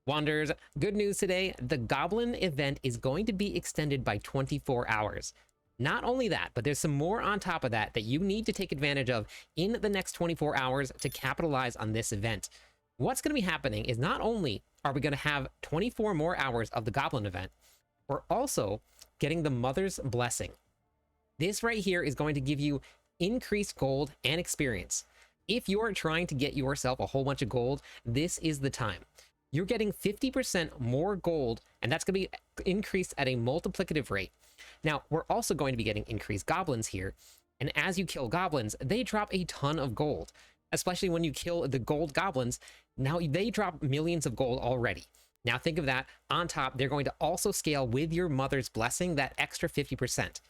Wanderers, good news today. The Goblin event is going to be extended by 24 hours. Not only that, but there's some more on top of that that you need to take advantage of in the next 24 hours to capitalize on this event. What's going to be happening is not only are we going to have 24 more hours of the Goblin event, we're also getting the Mother's Blessing. This right here is going to give you increased gold and experience. If you're trying to get yourself a whole bunch of gold, this is the time. You're getting 50% more gold, and that's going to be increased at a multiplicative rate. Now, we're also going to be getting increased goblins here, and as you kill goblins, they drop a ton of gold, especially when you kill the gold goblins. Now, they drop millions of gold already. Now, think of that. On top, they're going to also scale with your Mother's Blessing, that extra 50%.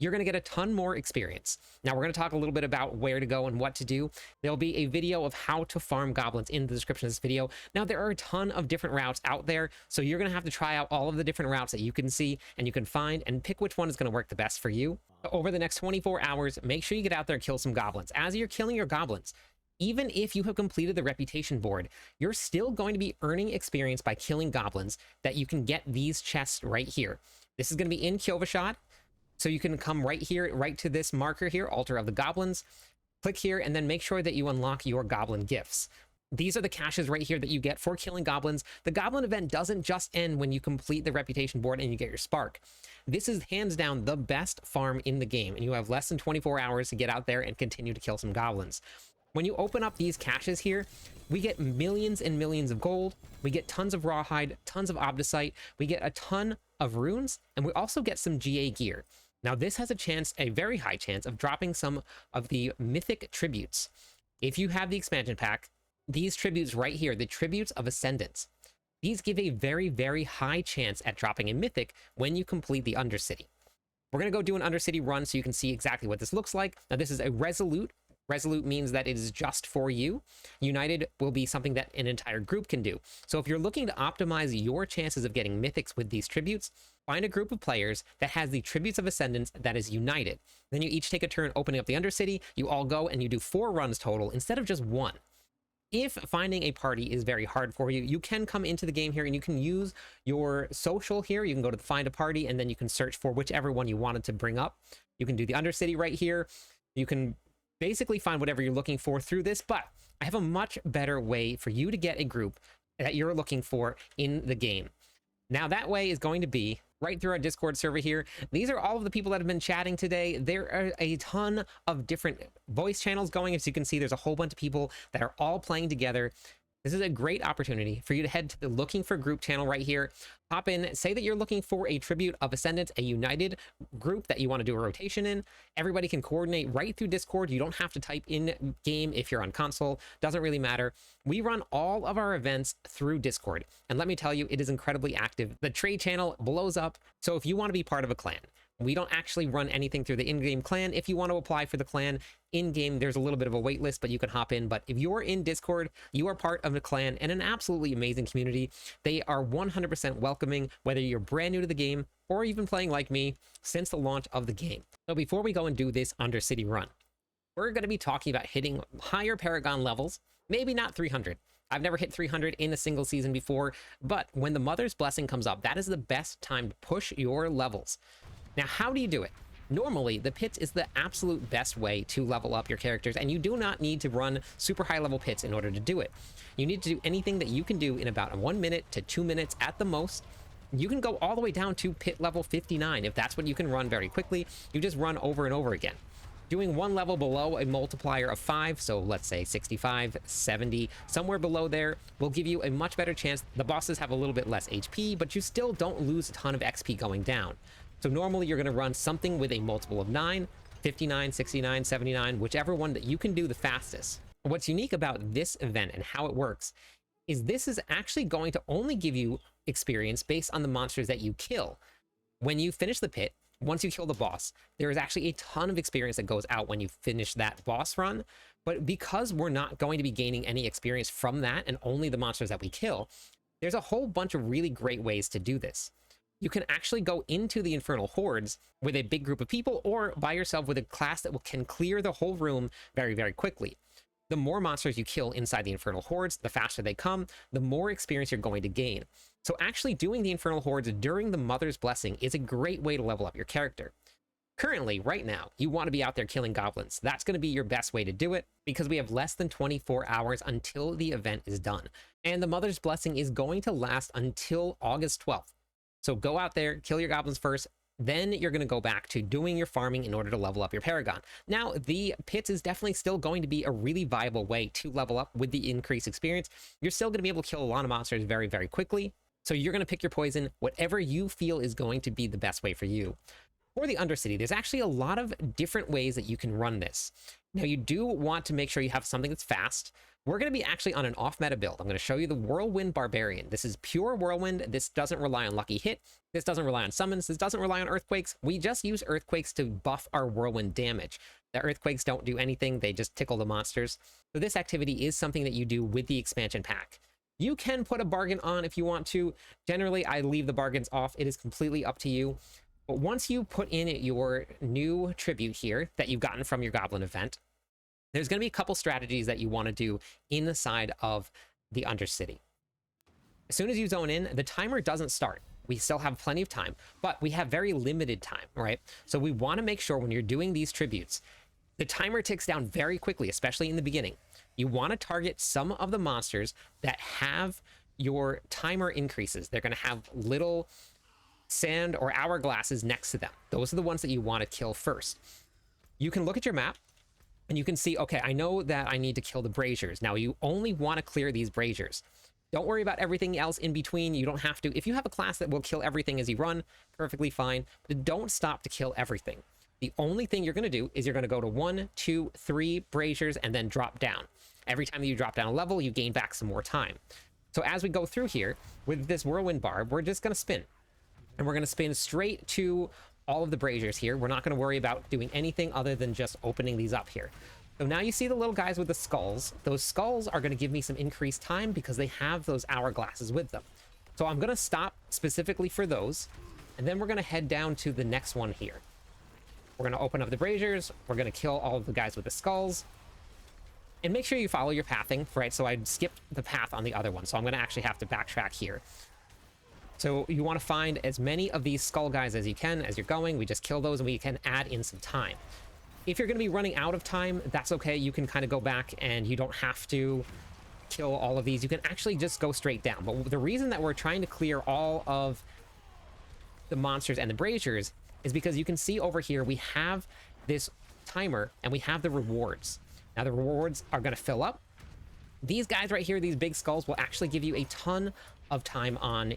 You're going to get a ton more experience. Now, we're going to talk a little bit about where to go and what to do. There'll be a video of how to farm goblins in the description of this video. Now, there are a ton of different routes out there, so you're going to have to try out all of the different routes that you can see and you can find and pick which one is going to work the best for you. Over the next 24 hours, make sure you get out there and kill some goblins. As you're killing your goblins, even if you have completed the reputation board, you're still going to be earning experience by killing goblins that you can get these chests right here. This is going to be in Kyovashad. So you can come right here, right to this marker here, Altar of the Goblins. Click here and then make sure that you unlock your goblin gifts. These are the caches right here that you get for killing goblins. The Goblin event doesn't just end when you complete the reputation board and you get your spark. This is hands down the best farm in the game, and you have less than 24 hours to get out there and continue to kill some goblins. When you open up these caches here, we get millions and millions of gold. We get tons of rawhide, tons of obdicite. We get a ton of runes, and we also get some GA gear. Now, this has a chance, a very high chance, of dropping some of the Mythic tributes. If you have the expansion pack, these tributes right here, the tributes of Ascendance, these give a very, very high chance at dropping a Mythic when you complete the Undercity. We're going to go do an Undercity run so you can see exactly what this looks like. Now, this is a Resolute. Resolute means that it is just for you. United will be something that an entire group can do. So if you're looking to optimize your chances of getting Mythics with these tributes, find a group of players that has the tributes of Ascendance that is united. Then you each take a turn opening up the Undercity. You all go and you do 4 runs total instead of just 1. If finding a party is very hard for you, you can come into the game here and you can use your social here. You can go to the find a party and then you can search for whichever one you wanted to bring up. You can do the Undercity right here. You can basically find whatever you're looking for through this, but I have a much better way for you to get a group that you're looking for in the game. Now, that way is going to be right through our Discord server here. These are all of the people that have been chatting today. There are a ton of different voice channels going. As you can see, there's a whole bunch of people that are all playing together. This is a great opportunity for you to head to the looking for group channel right here. Hop in, say that you're looking for a tribute of Ascendance, a united group that you want to do a rotation in. Everybody can coordinate right through Discord. You don't have to type in game if you're on console. Doesn't really matter. We run all of our events through Discord. And let me tell you, it is incredibly active. The trade channel blows up. So if you want to be part of a clan, we don't actually run anything through the in-game clan. If you want to apply for the clan in-game, there's a little bit of a wait list, but you can hop in. But if you're in Discord, you are part of a clan and an absolutely amazing community. They are 100% welcoming, whether you're brand new to the game or even playing like me since the launch of the game. So before we go and do this Undercity run, we're going to be talking about hitting higher paragon levels, maybe not 300. I've never hit 300 in a single season before, but when the Mother's Blessing comes up, that is the best time to push your levels. Now, how do you do it? Normally, the pits is the absolute best way to level up your characters, and you do not need to run super high level pits in order to do it. You need to do anything that you can do in about 1 minute to 2 minutes at the most. You can go all the way down to pit level 59 if that's what you can run very quickly. You just run over and over again. Doing 1 level below a multiplier of 5, so let's say 65, 70, somewhere below there, will give you a much better chance. The bosses have a little bit less HP, but you still don't lose a ton of XP going down. So normally you're going to run something with a multiple of 9, 59, 69, 79, whichever one that you can do the fastest. What's unique about this event and how it works is this is actually going to only give you experience based on the monsters that you kill. When you finish the pit, once you kill the boss, there is actually a ton of experience that goes out when you finish that boss run. But because we're not going to be gaining any experience from that and only the monsters that we kill, there's a whole bunch of really great ways to do this. You can actually go into the Infernal Hordes with a big group of people or by yourself with a class that can clear the whole room very, very quickly. the more monsters you kill inside the Infernal Hordes, the faster they come, the more experience you're going to gain. So actually doing the Infernal Hordes during the Mother's Blessing is a great way to level up your character. Currently, right now, you want to be out there killing goblins. That's going to be your best way to do it because we have less than 24 hours until the event is done. And the Mother's Blessing is going to last until August 12th. So go out there, kill your goblins first, then you're going to go back to doing your farming in order to level up your paragon. Now, the pits is definitely still going to be a really viable way to level up with the increased experience. You're still going to be able to kill a lot of monsters very, very quickly. So you're going to pick your poison, whatever you feel is going to be the best way for you. For the Undercity, there's actually a lot of different ways that you can run this. Now, you do want to make sure you have something that's fast. We're going to be actually on an off-meta build. I'm going to show you the Whirlwind Barbarian. This is pure Whirlwind. This doesn't rely on Lucky Hit. This doesn't rely on summons. This doesn't rely on Earthquakes. We just use Earthquakes to buff our Whirlwind damage. The Earthquakes don't do anything. They just tickle the monsters. So this activity is something that you do with the expansion pack. You can put a bargain on if you want to. Generally, I leave the bargains off. It is completely up to you. But once you put in your new tribute here that you've gotten from your Goblin event, there's going to be a couple strategies that you want to do inside of the Undercity. As soon as you zone in, the timer doesn't start. We still have plenty of time, but we have very limited time, right? So we want to make sure when you're doing these tributes, the timer ticks down very quickly, especially in the beginning. You want to target some of the monsters that have your timer increases. They're going to have little sand or hourglasses next to them. Those are the ones that you want to kill first. You can look at your map and you can see, okay, I know that I need to kill the braziers. Now, you only want to clear these braziers. Don't worry about everything else in between. You don't have to. If you have a class that will kill everything as you run, perfectly fine. But don't stop to kill everything. The only thing you're going to do is you're going to go to 1, 2, 3 braziers and then drop down. Every time that you drop down a level, you gain back some more time. So as we go through here with this Whirlwind Barb, we're just going to spin. And we're going to spin straight to all of the braziers here. We're not going to worry about doing anything other than just opening these up here. So now you see the little guys with the skulls. Those skulls are going to give me some increased time because they have those hourglasses with them. So I'm going to stop specifically for those. And then we're going to head down to the next one here. We're going to open up the braziers. We're going to kill all of the guys with the skulls. And make sure you follow your pathing, right? So I skipped the path on the other one. So I'm going to actually have to backtrack here. So you want to find as many of these skull guys as you can as you're going. We just kill those and we can add in some time. If you're going to be running out of time, that's okay. You can kind of go back and you don't have to kill all of these. You can actually just go straight down. But the reason that we're trying to clear all of the monsters and the braziers is because you can see over here we have this timer and we have the rewards. Now the rewards are going to fill up. These guys right here, these big skulls, will actually give you a ton of time on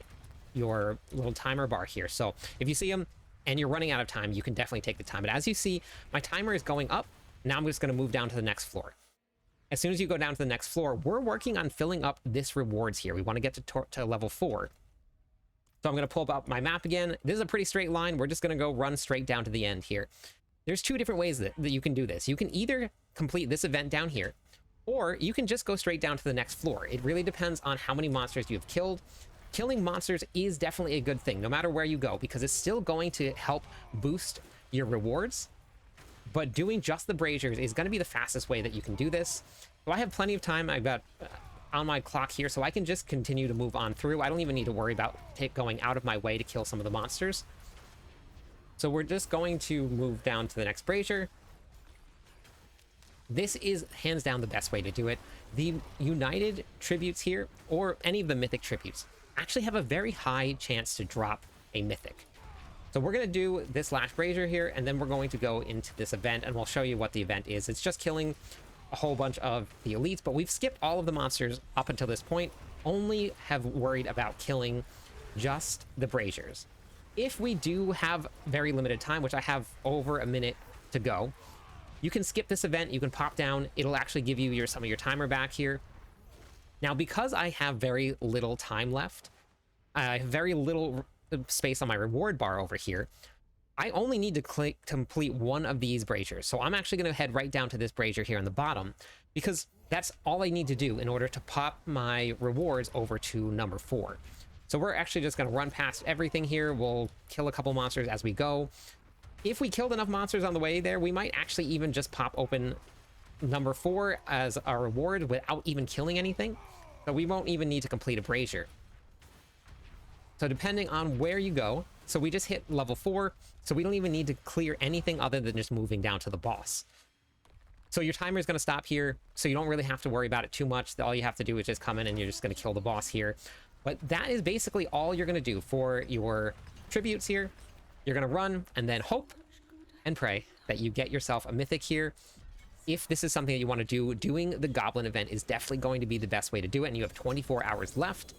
your little timer bar here. So if you see them and you're running out of time, you can definitely take the time. But as you see, my timer is going up. Now I'm just going to move down to the next floor. As soon as you go down to the next floor, we're working on filling up this rewards here. We want to get to level 4. So I'm going to pull up my map again. This is a pretty straight line. We're just going to go run straight down to the end here. There's 2 different ways that you can do this. You can either complete this event down here, or you can just go straight down to the next floor. It really depends on how many monsters you've killed. Killing monsters is definitely a good thing, no matter where you go, because it's still going to help boost your rewards. But doing just the braziers is going to be the fastest way that you can do this. So I have plenty of time. I've got on my clock here, so I can just continue to move on through. I don't even need to worry about going out of my way to kill some of the monsters. So we're just going to move down to the next brazier. This is hands down the best way to do it. The United tributes here, or any of the Mythic tributes, actually have a very high chance to drop a Mythic. So we're going to do this last brazier here, and then we're going to go into this event, and we'll show you what the event is. It's just killing a whole bunch of the elites, but we've skipped all of the monsters up until this point, only have worried about killing just the braziers. If we do have very limited time, which I have over a minute to go, you can skip this event, you can pop down, it'll actually give you some of your timer back here. Now, because I have very little time left, I have very little space on my reward bar over here, I only need to complete one of these braziers. So I'm actually going to head right down to this brazier here on the bottom, because that's all I need to do in order to pop my rewards over to number 4. So we're actually just going to run past everything here. We'll kill a couple monsters as we go. If we killed enough monsters on the way there, we might actually even just pop open number 4 as a reward without even killing anything. So we won't even need to complete a brazier. So depending on where you go, so we just hit level 4, so we don't even need to clear anything other than just moving down to the boss. So your timer is going to stop here, so you don't really have to worry about it too much. All you have to do is just come in and you're just going to kill the boss here. But that is basically all you're going to do for your tributes here. You're going to run and then hope and pray that you get yourself a mythic here. If this is something that you want to do, doing the Goblin event is definitely going to be the best way to do it, and you have 24 hours left.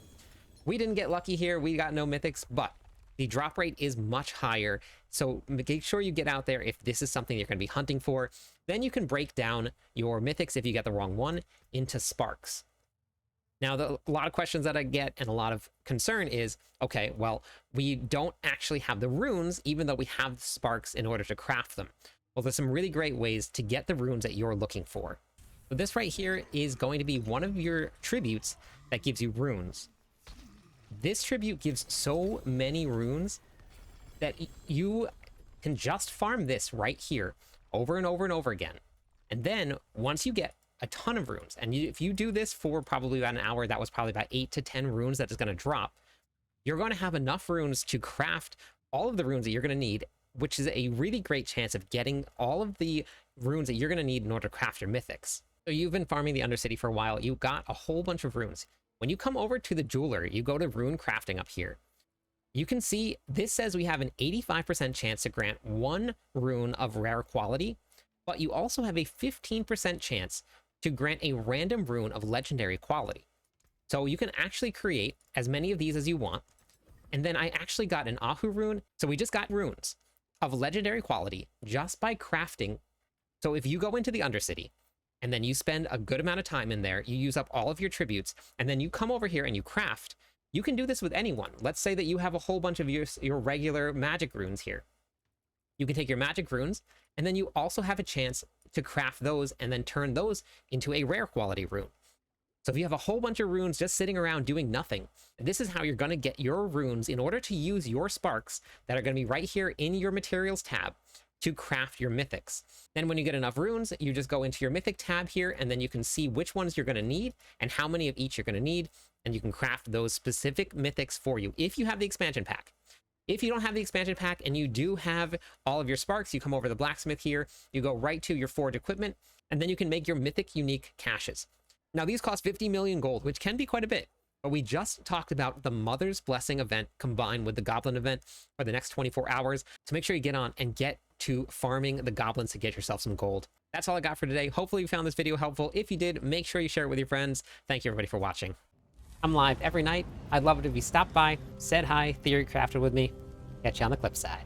We didn't get lucky here. We got no mythics, but the drop rate is much higher. So make sure you get out there if this is something you're going to be hunting for. Then you can break down your mythics, if you get the wrong one, into sparks. Now, a lot of questions that I get and a lot of concern is, okay, well, we don't actually have the runes, even though we have the sparks in order to craft them. Well, there's some really great ways to get the runes that you're looking for. So this right here is going to be one of your tributes that gives you runes. This tribute gives so many runes that you can just farm this right here over and over and over again. And then once you get a ton of runes, and if you do this for probably about an hour, that was probably about 8 to 10 runes that is going to drop, you're going to have enough runes to craft all of the runes that you're going to need, which is a really great chance of getting all of the runes that you're going to need in order to craft your mythics. So you've been farming the Undercity for a while, you got a whole bunch of runes. When you come over to the jeweler, you go to rune crafting up here. You can see this says we have an 85% chance to grant 1 rune of rare quality, but you also have a 15% chance to grant a random rune of legendary quality. So you can actually create as many of these as you want. And then I actually got an Ahu rune. So we just got runes of legendary quality just by crafting. So if you go into the Undercity and then you spend a good amount of time in there, you use up all of your tributes, and then you come over here and you craft, you can do this with anyone. Let's say that you have a whole bunch of your regular magic runes here. You can take your magic runes, and then you also have a chance to craft those and then turn those into a rare quality rune. So if you have a whole bunch of runes just sitting around doing nothing, this is how you're going to get your runes in order to use your sparks that are going to be right here in your materials tab to craft your mythics. Then when you get enough runes, you just go into your mythic tab here, and then you can see which ones you're going to need and how many of each you're going to need, and you can craft those specific mythics for you if you have the expansion pack. If you don't have the expansion pack and you do have all of your sparks, you come over to the blacksmith here, you go right to your forge equipment, and then you can make your mythic unique caches. Now these cost 50 million gold, which can be quite a bit, but we just talked about the Mother's Blessing event combined with the Goblin event for the next 24 hours. So make sure you get on and get to farming the goblins to get yourself some gold. That's all I got for today. Hopefully you found this video helpful. If you did, make sure you share it with your friends. Thank you everybody for watching. I'm live every night. I'd love it if you stopped by, said hi, theory crafted with me. Catch you on the clip side.